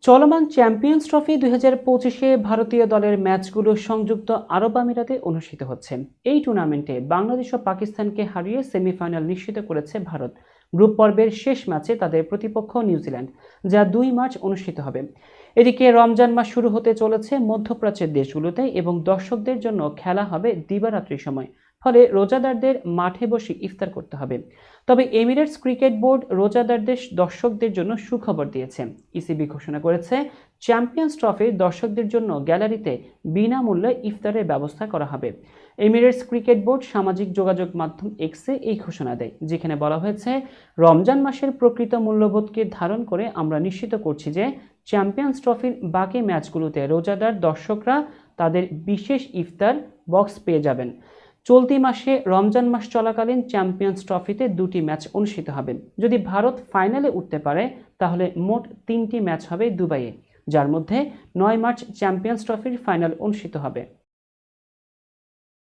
চলমান champions trophy 2025-এ ভারতীয় দলের ম্যাচগুলো সংযুক্ত আরব আমিরাতে অনুষ্ঠিত হচ্ছে। এই টুর্নামেন্টে বাংলাদেশ ও পাকিস্তানকে হারিয়ে সেমিফাইনাল নিশ্চিত করেছে ভারত। গ্রুপ পর্বের শেষ ম্যাচে তাদের প্রতিপক্ষ নিউজিল্যান্ড, যা 2 মার্চ অনুষ্ঠিত হবে। এদিকে রমজান মাস শুরু হতে চলেছে মধ্যপ্রাচ্যের দেশগুলোতে এবং দর্শকদের জন্য খেলা হবে দিবারাত্রির সময়, ফলে রোজাদারদের মাঠে বসে ইফতার করতে হবে। তবে এমিরেটস ক্রিকেট বোর্ড রোজাদারদের দর্শকদের জন্য সুখবর দিয়েছে। ইসিবি ঘোষণা করেছে চ্যাম্পিয়ন্স ট্রফির দর্শকদের জন্য গ্যালারিতে বিনামূল্যে ইফতারের ব্যবস্থা করা হবে। এমিরেটস ক্রিকেট বোর্ড সামাজিক যোগাযোগ মাধ্যম এক্সে এই ঘোষণা দেয়, যেখানে বলা হয়েছে, রমজান মাসের প্রকৃত মূল্যবোধকে ধারণ করে আমরা নিশ্চিত করছি যে চ্যাম্পিয়ন্স ট্রফির বাকি ম্যাচগুলোতে রোজাদার দর্শকরা তাদের বিশেষ ইফতার বক্স পেয়ে যাবেন। চলতি মাসে রমজান মাস চলাকালীন চ্যাম্পিয়ন্স ট্রফিতে 2টি ম্যাচ অনুষ্ঠিত হবে। যদি ভারত ফাইনালে উঠতে পারে তাহলে মোট 3টি ম্যাচ হবে দুবাইয়ে, যার মধ্যে 9 মার্চ চ্যাম্পিয়ন্স ট্রফির ফাইনাল অনুষ্ঠিত হবে।